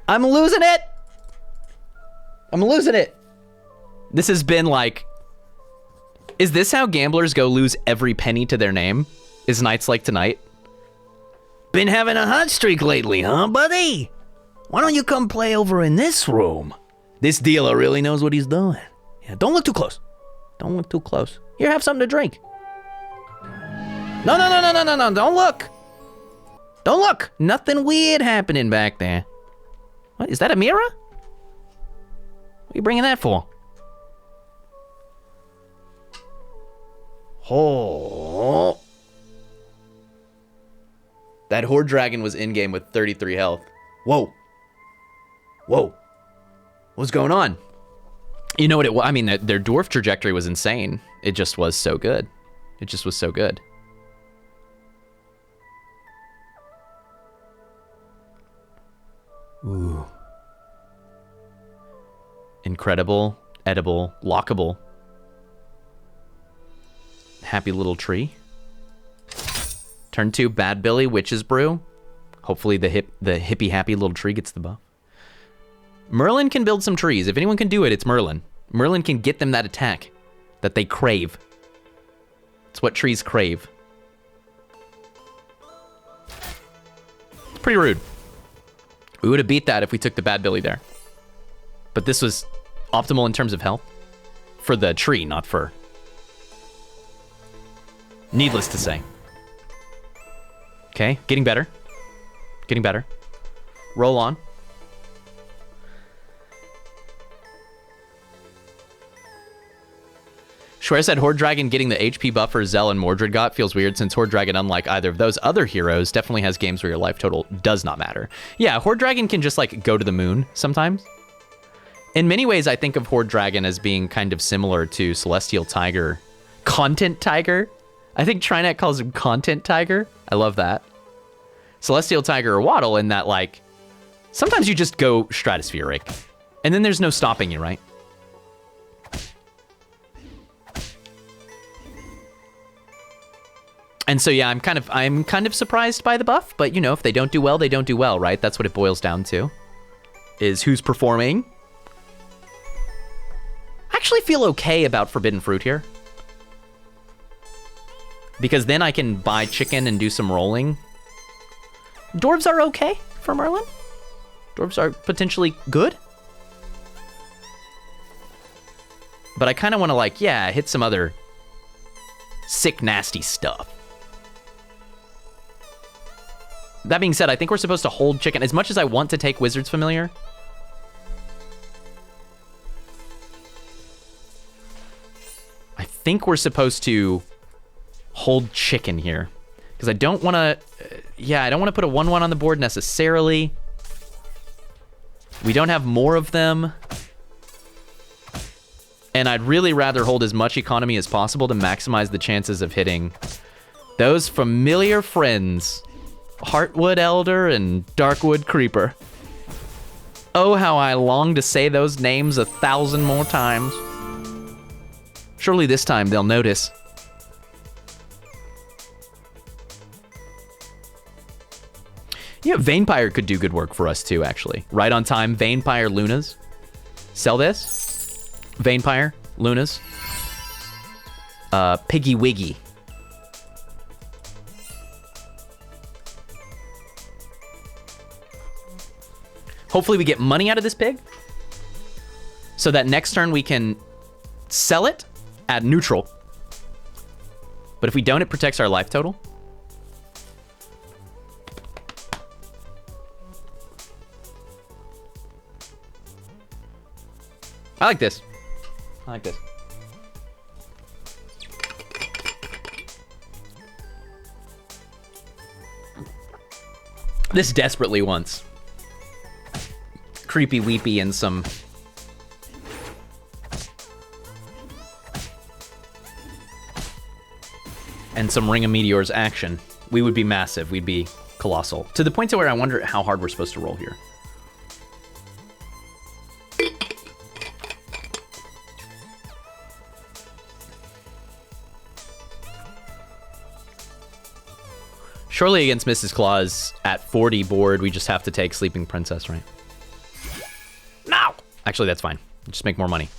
I'm losing it. I'm losing it. This has been like... Is this how gamblers go lose every penny to their name? Is nights like tonight? Been having a hot streak lately, huh, buddy? Why don't you come play over in this room? This dealer really knows what he's doing. Yeah, don't look too close. Don't look too close. Here, have something to drink. No, don't look. Don't look. Nothing weird happening back there. What, is that a mirror? What are you bringing that for? Oh. That Horde Dragon was in-game with 33 health. Whoa. Whoa. What's going on? You know what it was? I mean, their dwarf trajectory was insane. It just was so good. It just was so good. Ooh. Incredible, edible, lockable. Happy little tree. Turn 2, Bad Billy, Witch's Brew. Hopefully the hippie happy little tree gets the buff. Merlin can build some trees. If anyone can do it, it's Merlin. Merlin can get them that attack that they crave. It's what trees crave. It's pretty rude. We would have beat that if we took the Bad Billy there. But this was optimal in terms of health. For the tree, not for... Needless to say. Okay, getting better. Getting better. Roll on. Schwer said Horde Dragon getting the HP buffer Zell and Mordred got feels weird since Horde Dragon, unlike either of those other heroes, definitely has games where your life total does not matter. Yeah, Horde Dragon can just like go to the moon sometimes. In many ways, I think of Horde Dragon as being kind of similar to Celestial Tiger. Content Tiger? I think Trinet calls him Content Tiger. I love that. Celestial Tiger or Waddle in that, like, sometimes you just go stratospheric. And then there's no stopping you, right? And so, yeah, I'm kind of surprised by the buff, but, you know, if they don't do well, they don't do well, right? That's what it boils down to, is who's performing. I actually feel okay about Forbidden Fruit here. Because then I can buy chicken and do some rolling. Dwarves are okay for Merlin. Dwarves are potentially good. But I kind of want to, like, yeah, hit some other sick, nasty stuff. That being said, I think we're supposed to hold chicken. As much as I want to take Wizard's Familiar, I think we're supposed to hold chicken here. Because I don't want to... yeah, I don't want to put a 1-1 on the board necessarily. We don't have more of them. And I'd really rather hold as much economy as possible to maximize the chances of hitting those familiar friends. Heartwood Elder and Darkwood Creeper. Oh, how I long to say those names 1,000 more times. Surely this time they'll notice. Yeah, Vanepire could do good work for us too, actually. Right on time, Vanepire Lunas. Sell this. Vanepire Lunas. Piggy Wiggy. Hopefully we get money out of this pig, so that next turn we can sell it at neutral. But if we don't, it protects our life total. I like this. I like this. This desperately wants creepy weepy and some Ring of Meteors action. We would be massive. We'd be colossal. To the point to where I wonder how hard we're supposed to roll here. Surely against Mrs. Claus at 40 board, we just have to take Sleeping Princess, right? Actually, that's fine. Just make more money.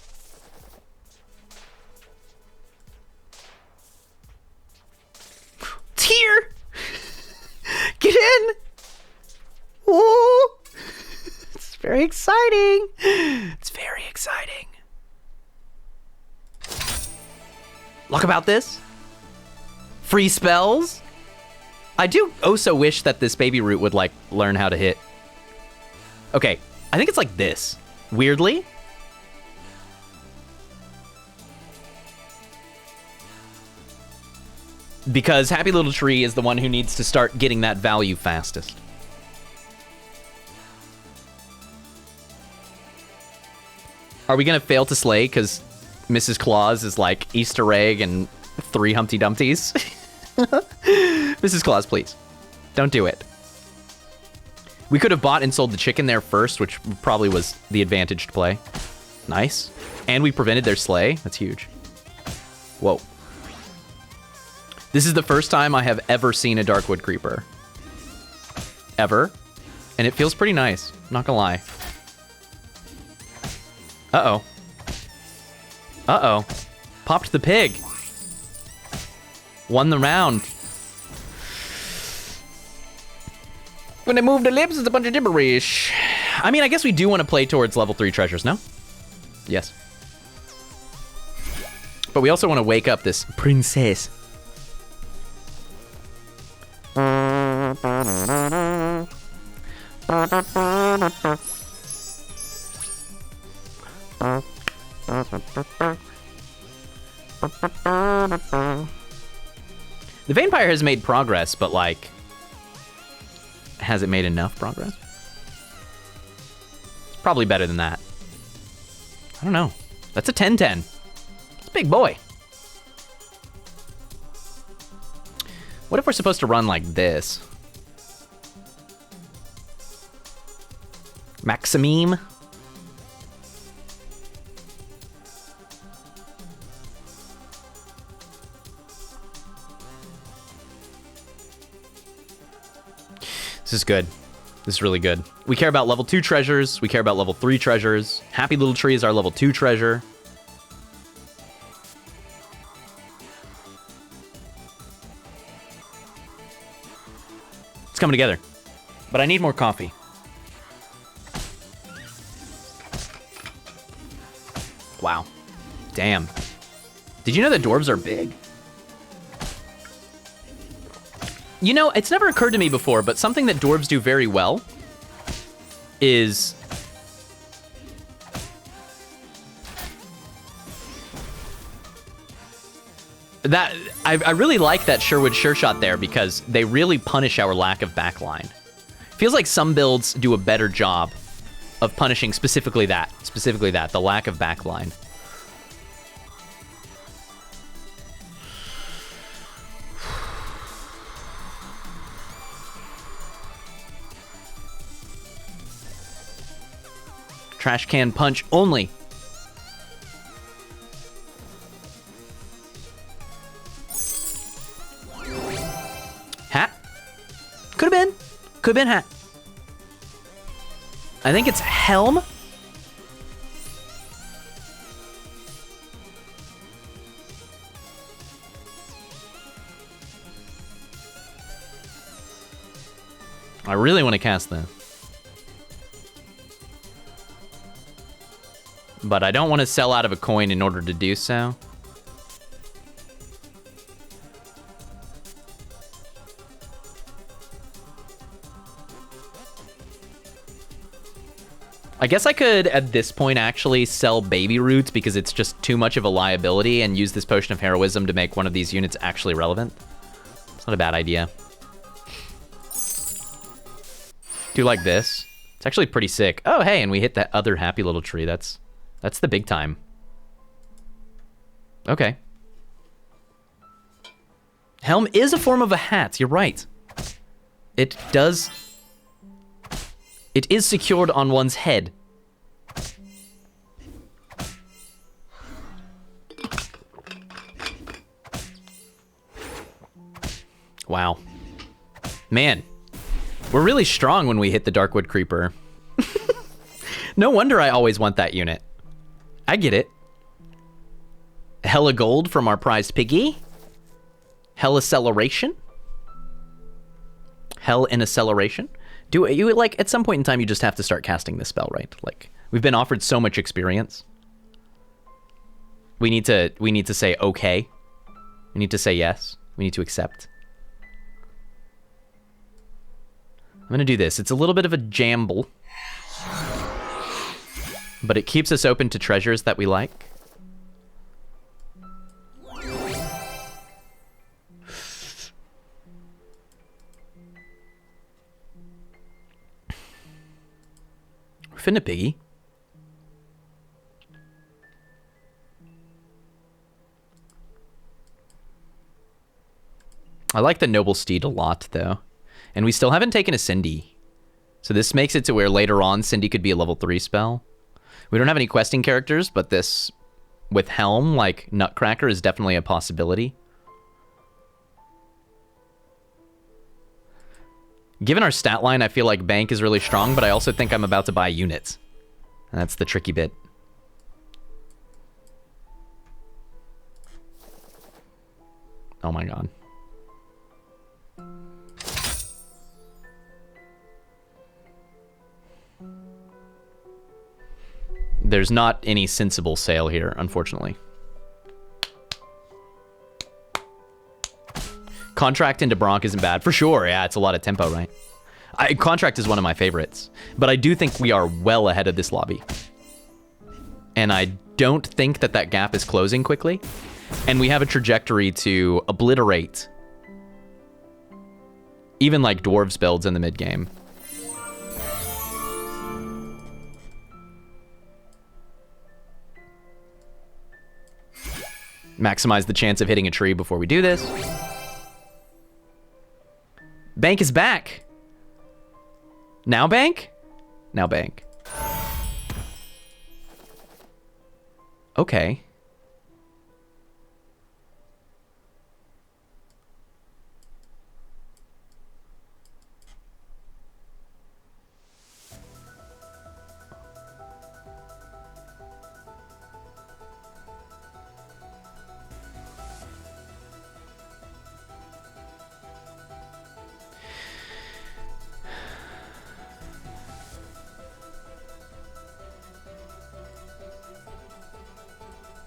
It's here! Get in! Ooh! It's very exciting. It's very exciting. Look about this. Free spells. I do also wish that this baby root would, like, learn how to hit. Okay, I think it's like this. Weirdly. Because Happy Little Tree is the one who needs to start getting that value fastest. Are we gonna fail to slay because Mrs. Claus is like Easter egg and 3 Humpty Dumptys? Mrs. Claus, please. Don't do it. We could have bought and sold the chicken there first, which probably was the advantaged play. Nice. And we prevented their slay. That's huge. Whoa. This is the first time I have ever seen a Darkwood Creeper. Ever. And it feels pretty nice. Not gonna lie. Uh-oh. Uh-oh. Popped the pig. Won the round. When I move the lips, it's a bunch of gibberish. I mean, I guess we do want to play towards level 3 treasures, no? Yes. But we also want to wake up this princess. The vampire has made progress, but like, has it made enough progress? It's probably better than that. I don't know. That's a 10-10. It's a big boy. What if we're supposed to run like this? Maximime? This is good. This is really good. We care about level 2 treasures. We care about level 3 treasures. Happy Little Tree is our level 2 treasure. It's coming together. But I need more coffee. Wow. Damn. Did you know that dwarves are big? You know, it's never occurred to me before, but something that dwarves do very well is that I really like that Sherwood Sure Shot there because they really punish our lack of backline. Feels like some builds do a better job of punishing specifically that, the lack of backline. Trash can punch only. Hat? Could have been. Could have been hat. I think it's helm. I really want to cast that. But I don't want to sell out of a coin in order to do so. I guess I could, at this point, actually sell baby roots because it's just too much of a liability and use this potion of heroism to make one of these units actually relevant. It's not a bad idea. Do like this. It's actually pretty sick. Oh, hey, and we hit that other Happy Little Tree. That's the big time. Okay. Helm is a form of a hat. You're right. It is secured on one's head. Wow. Man, we're really strong when we hit the Darkwood Creeper. No wonder I always want that unit. I get it. Hella gold from our prized piggy. Hell acceleration. Hell in acceleration. Do you like at some point in time you just have to start casting this spell, right? Like we've been offered so much experience. We need to say okay. We need to say yes. We need to accept. I'm gonna do this. It's a little bit of a jamble, but it keeps us open to treasures that we like. Finna piggy. I like the noble steed a lot though. And we still haven't taken a Cindy. So this makes it to where later on Cindy could be a level 3 spell. We don't have any questing characters, but this with Helm, like Nutcracker, is definitely a possibility. Given our stat line, I feel like Bank is really strong, but I also think I'm about to buy units. And that's the tricky bit. Oh my god. There's not any sensible sale here, unfortunately. Contract into Bronc isn't bad. For sure, yeah, it's a lot of tempo, right? Contract is one of my favorites. But I do think we are well ahead of this lobby. And I don't think that that gap is closing quickly. And we have a trajectory to obliterate even like Dwarves builds in the mid-game. Maximize the chance of hitting a tree before we do this. Bank is back. Now Bank? Now Bank. Okay.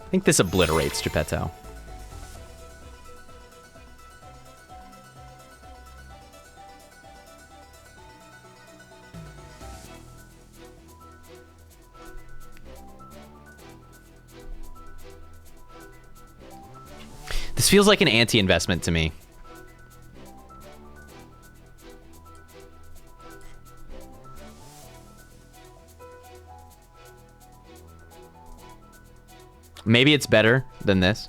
I think this obliterates Geppetto. This feels like an anti-investment to me. Maybe it's better than this.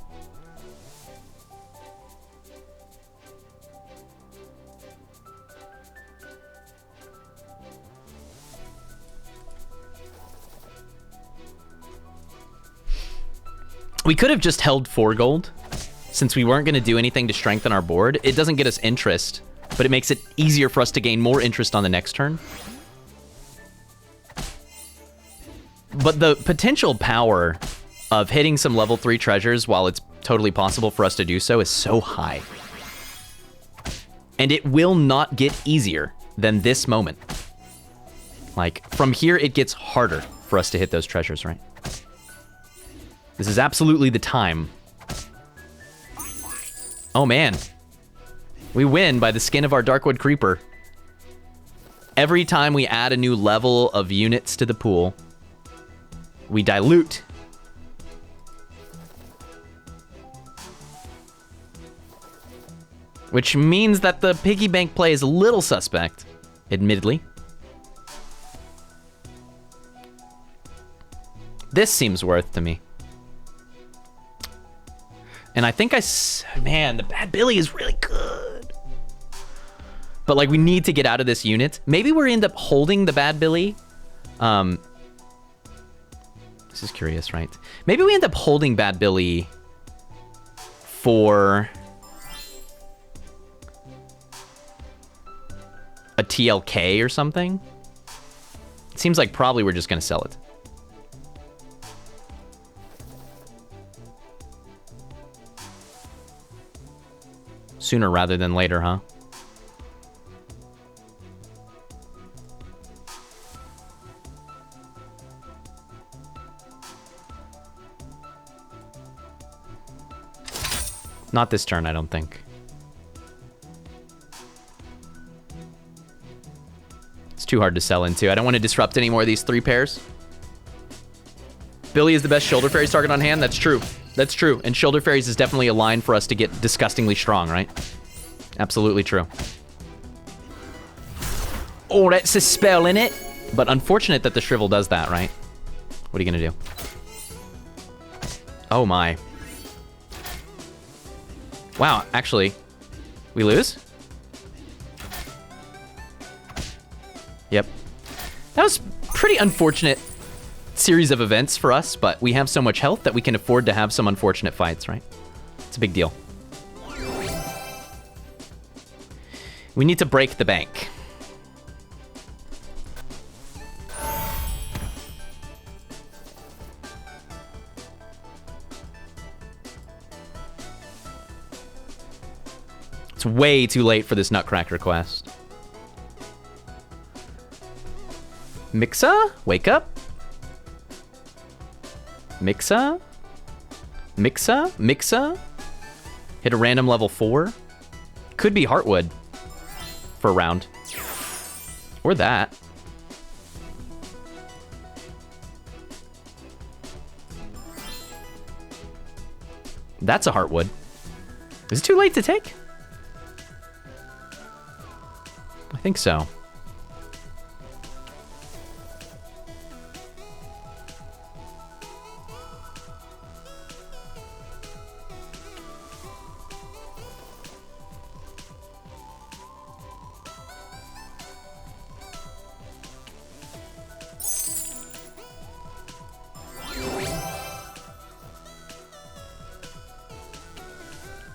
We could have just held 4 gold, since we weren't going to do anything to strengthen our board. It doesn't get us interest, but it makes it easier for us to gain more interest on the next turn. But the potential power of hitting some level 3 treasures while it's totally possible for us to do so is so high. And it will not get easier than this moment. Like, from here, it gets harder for us to hit those treasures, right? This is absolutely the time. Oh, man. We win by the skin of our Darkwood Creeper. Every time we add a new level of units to the pool, we dilute. Which means that the piggy bank play is a little suspect, admittedly. This seems worth to me. And I think man, the Bad Billy is really good. But like, we need to get out of this unit. Maybe we end up holding the Bad Billy. This is curious, right? Maybe we end up holding Bad Billy for a TLK or something. It seems like probably we're just gonna sell it. Sooner rather than later, huh? Not this turn, I don't think. It's too hard to sell into. I don't want to disrupt any more of these 3 pairs. Billy is the best Shoulder Fairies target on hand. That's true. That's true. And Shoulder Fairies is definitely a line for us to get disgustingly strong, right? Absolutely true. Oh, that's a spell in it. But unfortunate that the Shrivel does that, right? What are you gonna do? Oh my. Wow, actually, we lose? Yep. That was pretty unfortunate series of events for us, but we have so much health that we can afford to have some unfortunate fights, right? It's a big deal. We need to break the bank. It's way too late for this Nutcracker quest. Mixa? Wake up? Mixa? Mixa? Mixa? Hit a random level 4? Could be Heartwood for a round. Or that. That's a Heartwood. Is it too late to take? I think so.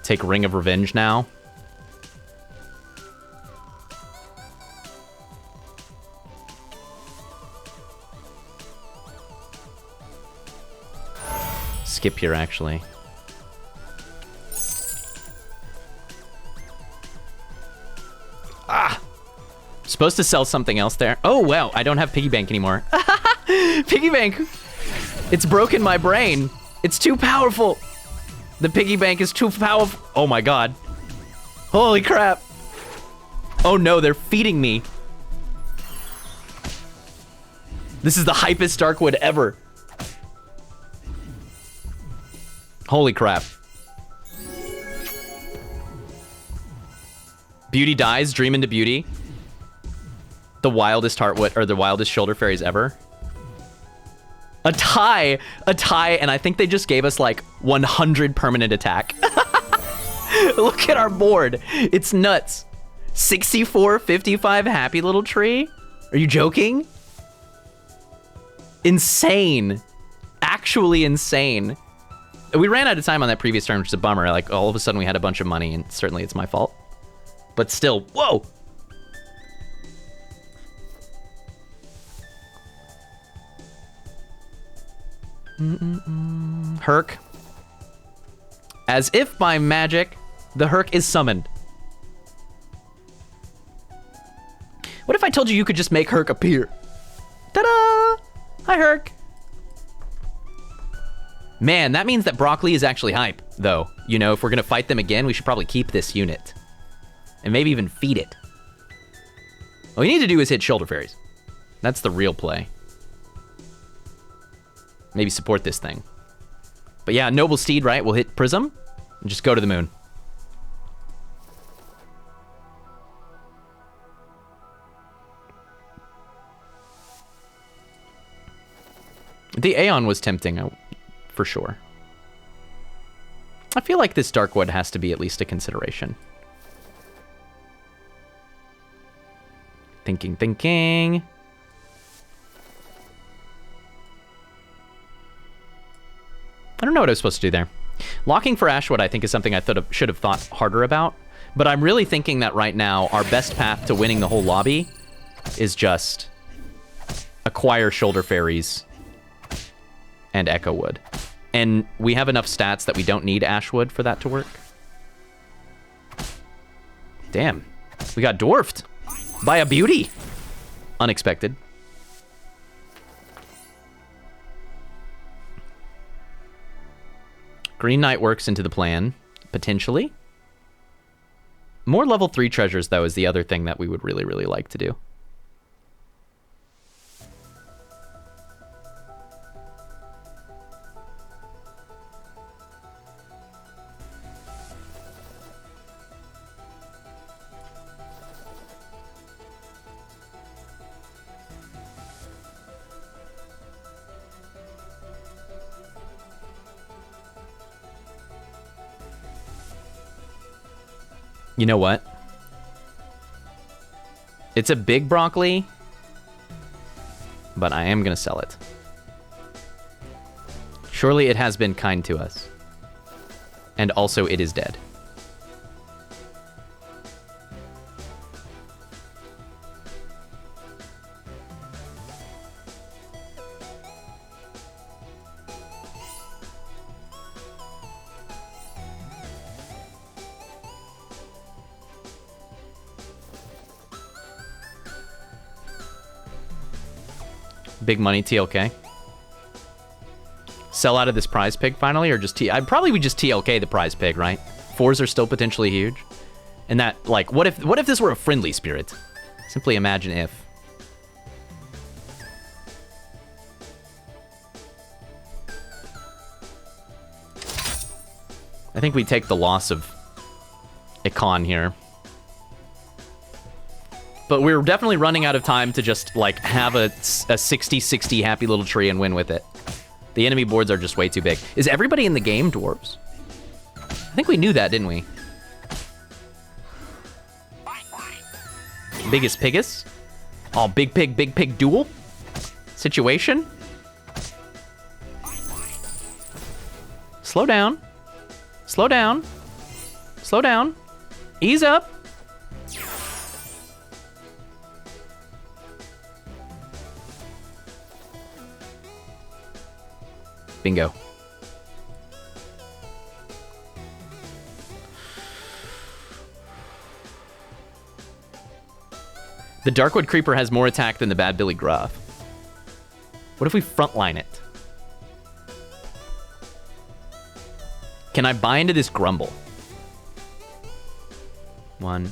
Take Ring of Revenge now. Skip here, actually. Ah! Supposed to sell something else there. Oh, wow, I don't have Piggy Bank anymore. Piggy Bank! It's broken my brain. It's too powerful. The Piggy Bank is too powerful. Oh my god. Holy crap. Oh no, they're feeding me. This is the hypest Darkwood ever. Holy crap. Beauty dies, Dream into Beauty. The wildest Heartwood, or the wildest Shoulder Fairies ever. A tie, and I think they just gave us like 100 permanent attack. Look at our board. It's nuts. 64, 55, happy little tree? Are you joking? Insane. Actually insane. We ran out of time on that previous turn, which is a bummer. Like, all of a sudden we had a bunch of money, and certainly it's my fault. But still, whoa! Herc. As if by magic, the Herc is summoned. What if I told you you could just make Herc appear? Ta-da! Hi, Herc. Man, that means that Broccoli is actually hype, though. You know, if we're gonna fight them again, we should probably keep this unit. And maybe even feed it. What we need to do is hit Shoulder Fairies. That's the real play. Maybe support this thing. But yeah, Noble Steed, right? We'll hit Prism and just go to the moon. The Aeon was tempting, for sure. I feel like this Darkwood has to be at least a consideration. Thinking. I don't know what I was supposed to do there. Locking for Ashwood, I think, is something I should have thought harder about. But I'm really thinking that right now, our best path to winning the whole lobby is just acquire Shoulder Fairies and Echo Wood. And we have enough stats that we don't need Ashwood for that to work. Damn. We got dwarfed by a beauty. Unexpected. Green Knight works into the plan, potentially. More level 3 treasures, though, is the other thing that we would really, really like to do. You know what? It's a big broccoli, but I am going to sell it. Surely it has been kind to us. And also it is dead. Big money TLK. Sell out of this prize pig finally, or just I'd probably would just TLK the prize pig, right? 4s are still potentially huge. And that, like, what if this were a friendly spirit? Simply imagine if. I think we take the loss of Icon here. But we're definitely running out of time to just, like, have a 60-60 happy little tree and win with it. The enemy boards are just way too big. Is everybody in the game dwarves? I think we knew that, didn't we? Biggest Pigus? Oh, big pig duel? Situation? Slow down. Slow down. Slow down. Ease up. Bingo. The Darkwood Creeper has more attack than the Bad Billy Gruff. What if we frontline it? Can I buy into this Grumble? 1.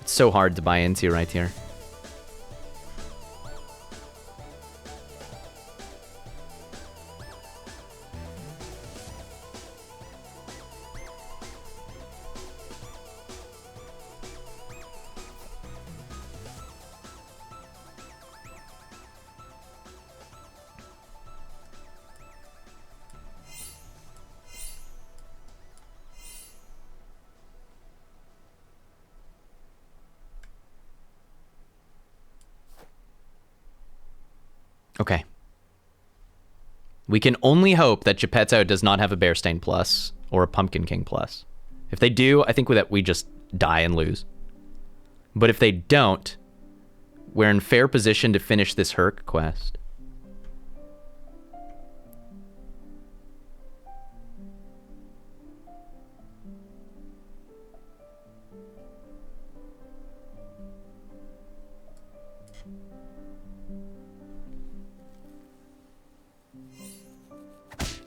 It's so hard to buy into right here. Okay. We can only hope that Geppetto does not have a Bear Stain Plus or a Pumpkin King Plus. If they do, I think that we just die and lose. But if they don't, we're in fair position to finish this Herc quest.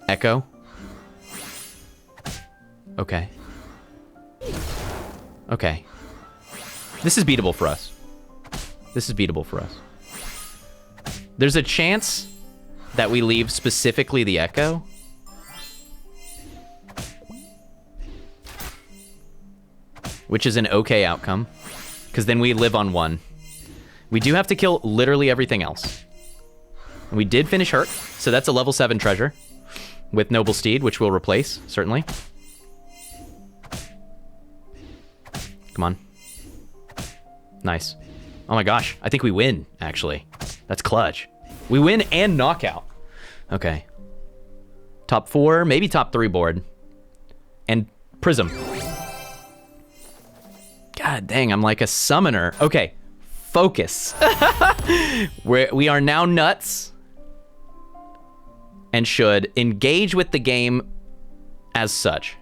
Echo. Okay. Okay. This is beatable for us. This is beatable for us. There's a chance that we leave specifically the Echo. Which is an okay outcome. Because then we live on 1. We do have to kill literally everything else. And we did finish Hurt, so that's a level 7 treasure. With Noble Steed, which we'll replace, certainly. Come on. Nice. Oh my gosh, I think we win, actually. That's clutch. We win and knockout. Okay. Top 4, maybe top 3 board. And Prism. God dang, I'm like a summoner. Okay, Focus. We are now nuts and should engage with the game as such.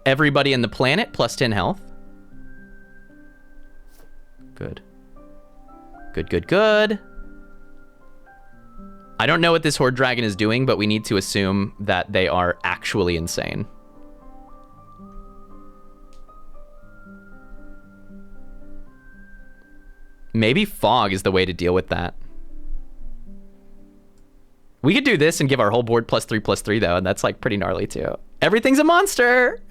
Everybody in the planet plus 10 health. Good. Good, good, good. I don't know what this Horde Dragon is doing, but we need to assume that they are actually insane. Maybe fog is the way to deal with that. We could do this and give our whole board +3/+3 though, and that's like pretty gnarly too. Everything's a monster!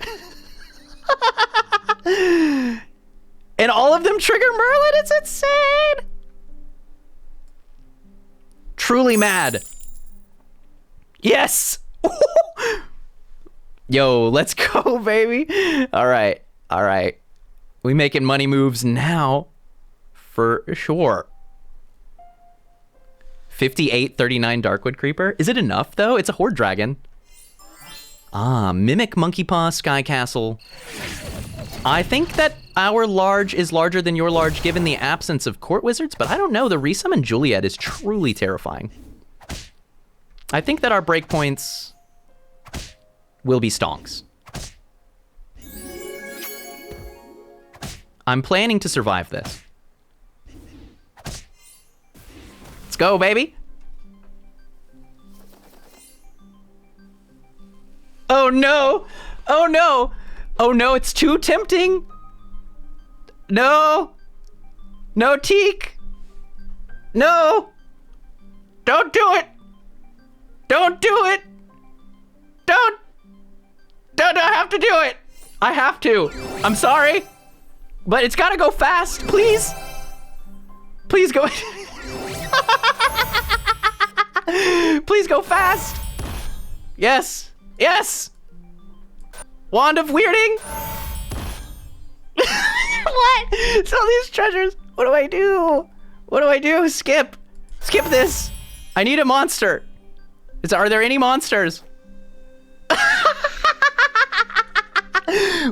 And all of them trigger Merlin, it's insane! Truly mad. Yes! Yo, let's go, baby. All right, all right. We making money moves now. For sure. 5839 Darkwood Creeper. Is it enough though? It's a Horde Dragon. Ah, Mimic Monkey Paw Sky Castle. I think that our large is larger than your large given the absence of Court Wizards, but I don't know. The Resummon Juliet is truly terrifying. I think that our breakpoints will be stonks. I'm planning to survive this. Let's go, baby. Oh no. Oh no. Oh no, it's too tempting. No. No, Teak. No. Don't do it. Don't do it. Don't I have to do it. I have to. I'm sorry. But it's gotta go fast, please. Please go. Please go fast. Yes. Yes. Wand of Weirding. What? It's all these treasures. What do I do? What do I do? Skip. Skip this. I need a monster. Are there any monsters?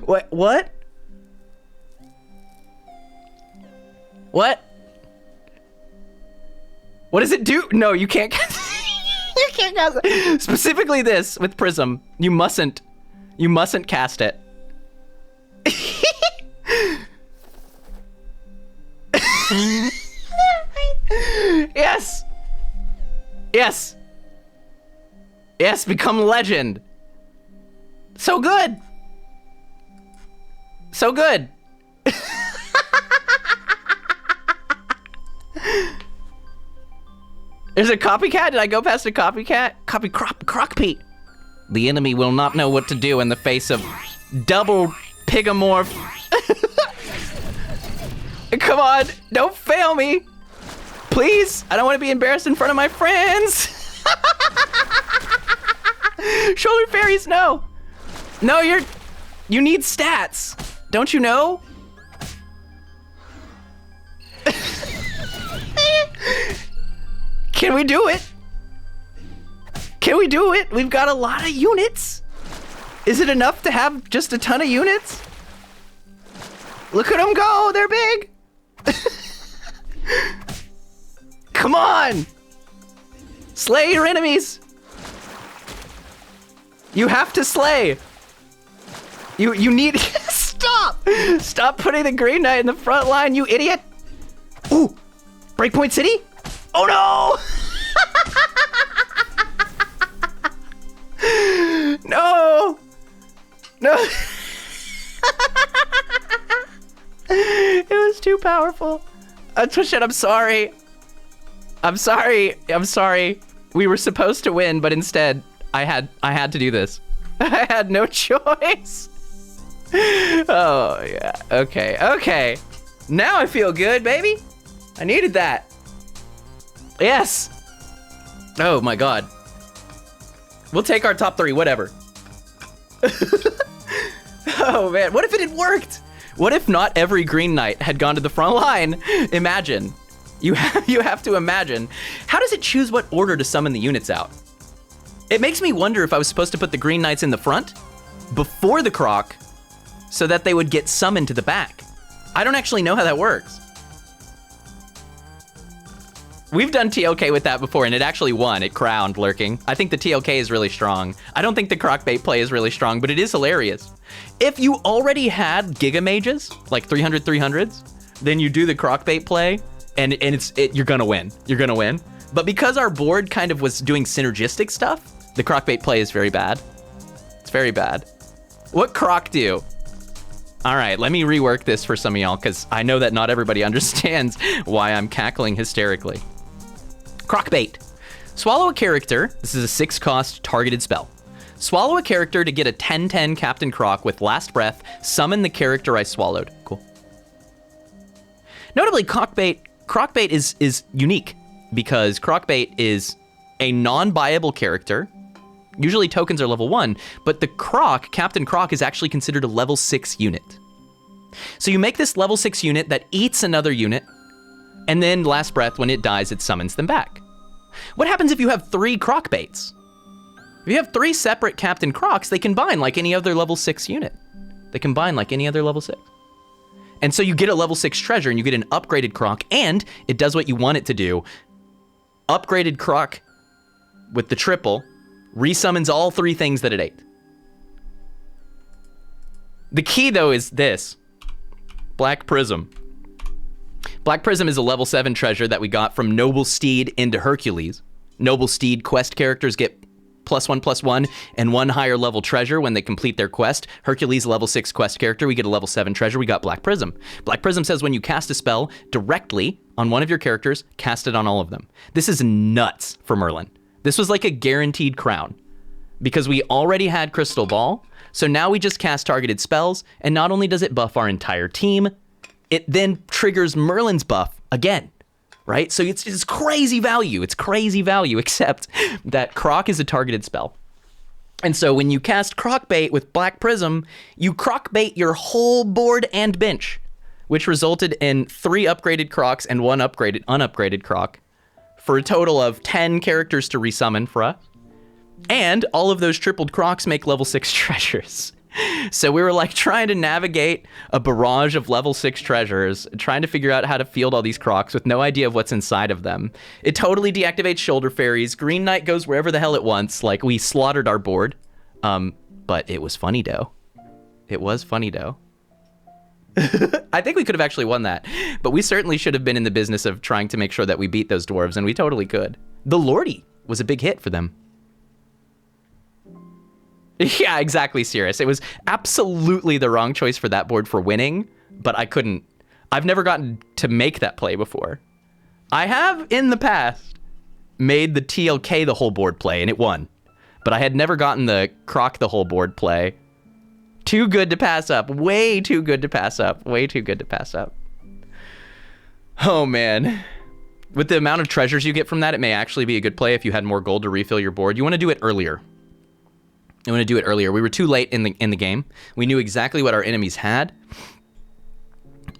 What? What? What? What does it do? No, you can't. You can't cast it. Specifically this with Prism. You mustn't cast it. Yes. Yes. Yes, become legend. So good. So good. There's a copycat? Did I go past a copycat? Croc Pete. The enemy will not know what to do in the face of double pigamorph. Come on, don't fail me. Please, I don't want to be embarrassed in front of my friends. Shoulder fairies, no. No, you need stats. Don't you know? Can we do it? Can we do it? We've got a lot of units. Is it enough to have just a ton of units? Look at them go, they're big. Come on. Slay your enemies. You have to slay. You need, Stop putting the Green Knight in the front line, you idiot. Ooh, Breakpoint City? Oh no! No! No! It was too powerful. Shit, I'm sorry. I'm sorry. We were supposed to win, but instead, I had to do this. I had no choice. Oh, yeah. Okay. Now I feel good, baby. I needed that. Yes. Oh my god. We'll take our top 3, whatever. Oh man, what if it had worked? What if not every Green Knight had gone to the front line? Imagine. You have to imagine. How does it choose what order to summon the units out? It makes me wonder if I was supposed to put the Green Knights in the front before the Croc so that they would get summoned to the back. I don't actually know how that works. We've done TLK with that before, and it actually won. It crowned lurking. I think the TLK is really strong. I don't think the Croc bait play is really strong, but it is hilarious. If you already had Giga Mages, like 300 300s, then you do the Croc bait play, and you're gonna win. You're gonna win. But because our board kind of was doing synergistic stuff, the Croc bait play is very bad. It's very bad. What Croc do? All right, let me rework this for some of y'all, because I know that not everybody understands why I'm cackling hysterically. Croc bait. Swallow a character. This is a 6-cost targeted spell. Swallow a character to get a 10/10 Captain Croc with last breath. Summon the character I swallowed. Cool. Notably, Croc bait is unique because Croc bait is a non-buyable character. Usually tokens are level 1, but the Croc, Captain Croc, is actually considered a level 6 unit. So you make this level 6 unit that eats another unit, and then last breath, when it dies, it summons them back. What happens if you have 3 Croc baits? If you have 3 separate Captain Crocs, they combine like any other level 6 unit. They combine like any other level 6. And so you get a level 6 treasure, and you get an upgraded Croc, and it does what you want it to do. Upgraded Croc with the triple resummons all 3 things that it ate. The key, though, is this. Black Prism. Black Prism is a level 7 treasure that we got from Noble Steed into Hercules. Noble Steed quest characters get +1/+1 and 1 higher level treasure when they complete their quest. Hercules, level 6 quest character, we get a level 7 treasure, we got Black Prism. Black Prism says when you cast a spell directly on one of your characters, cast it on all of them. This is nuts for Merlin. This was like a guaranteed crown because we already had Crystal Ball. So now we just cast targeted spells, and not only does it buff our entire team, it then triggers Merlin's buff again, right? So it's crazy value. It's crazy value, except that Croc is a targeted spell. And so when you cast Croc bait with Black Prism, you Croc bait your whole board and bench, which resulted in 3 upgraded Crocs and 1 unupgraded Croc, for a total of 10 characters to resummon for us. And all of those tripled Crocs make level 6 treasures. So we were like trying to navigate a barrage of level 6 treasures, trying to figure out how to field all these Crocs with no idea of what's inside of them. It totally deactivates Shoulder Fairies. Green Knight goes wherever the hell it wants. Like, we slaughtered our board. But it was funny, though. It was funny, though. I think we could have actually won that, but we certainly should have been in the business of trying to make sure that we beat those dwarves, and we totally could. The Lordy was a big hit for them. Yeah, exactly, Cirrus. It was absolutely the wrong choice for that board for winning, but I've never gotten to make that play before. I have, in the past, made the TLK the whole board play, and it won. But I had never gotten the Croc the whole board play. Too good to pass up. Way too good to pass up. Way too good to pass up. Oh, man. With the amount of treasures you get from that, it may actually be a good play if you had more gold to refill your board. You want to do it earlier. We were too late in the game. We knew exactly what our enemies had.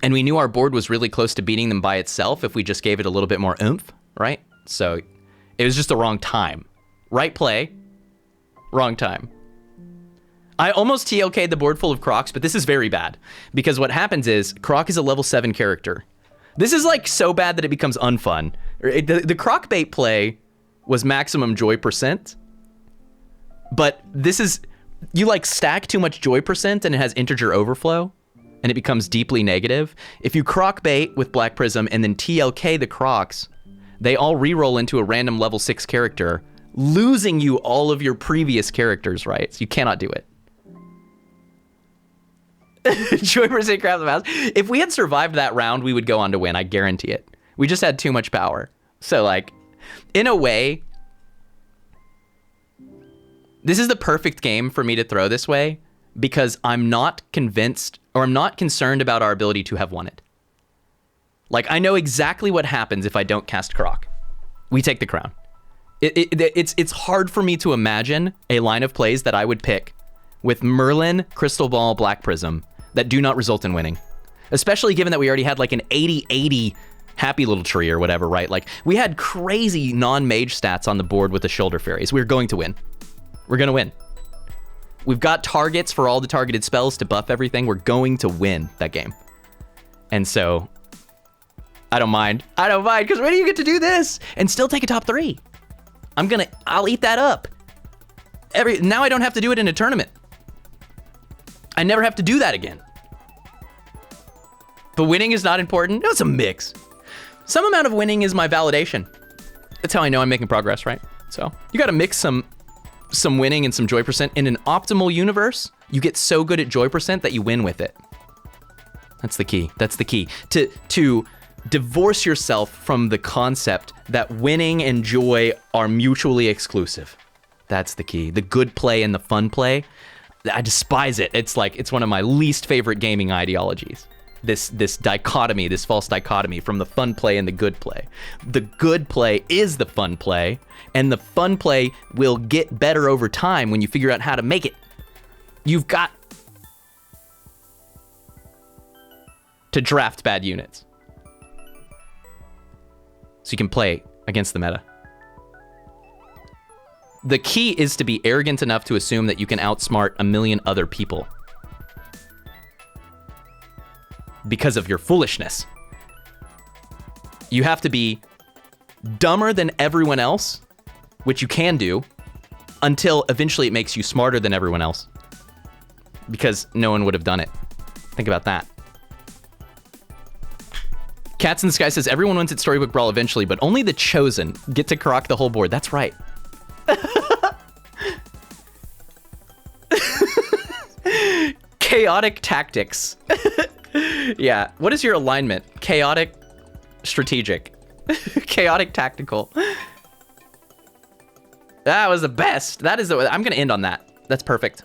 And we knew our board was really close to beating them by itself if we just gave it a little bit more oomph, right? So it was just the wrong time. Right play, wrong time. I almost TLK'd the board full of Crocs, but this is very bad. Because what happens is, Croc is a level 7 character. This is like so bad that it becomes unfun. The Croc bait play was maximum joy %. But this is, you like stack too much joy % and it has integer overflow. And it becomes deeply negative. If you Croc bait with Black Prism and then TLK the Crocs, they all reroll into a random level 6 character, losing you all of your previous characters' rights. You cannot do it. Joy % crap the mouse. If we had survived that round, we would go on to win. I guarantee it. We just had too much power. So, like, in a way, this is the perfect game for me to throw this way because I'm not convinced or I'm not concerned about our ability to have won it. Like, I know exactly what happens if I don't cast Croc. We take the crown. It's hard for me to imagine a line of plays that I would pick with Merlin, Crystal Ball, Black Prism that do not result in winning. Especially given that we already had like an 80-80 happy little tree or whatever, right? Like, we had crazy non-mage stats on the board with the Shoulder Fairies. We were going to win. We're going to win. We've got targets for all the targeted spells to buff everything. We're going to win that game. And so I don't mind. I don't mind, because when do you get to do this and still take a top 3? I'll eat that up. Now I don't have to do it in a tournament. I never have to do that again. But winning is not important. No, it's a mix. Some amount of winning is my validation. That's how I know I'm making progress, right? So you got to mix some winning and some joy percent. In an optimal universe, you get so good at joy percent that you win with it. That's the key. That's the key. To divorce yourself from the concept that winning and joy are mutually exclusive. That's the key. The good play and the fun play, I despise it. It's one of my least favorite gaming ideologies. This dichotomy, this false dichotomy from the fun play and the good play. The good play is the fun play, and the fun play will get better over time when you figure out how to make it. You've got to draft bad units so you can play against the meta. The key is to be arrogant enough to assume that you can outsmart a million other people because of your foolishness. You have to be dumber than everyone else, which you can do, until eventually it makes you smarter than everyone else, because no one would have done it. Think about that. Cats in the Sky says, everyone wins at Storybook Brawl eventually, but only the chosen get to Croc the whole board. That's right. Chaotic tactics. Yeah. What is your alignment? Chaotic, strategic. Chaotic, tactical. That was the best. I'm going to end on that. That's perfect.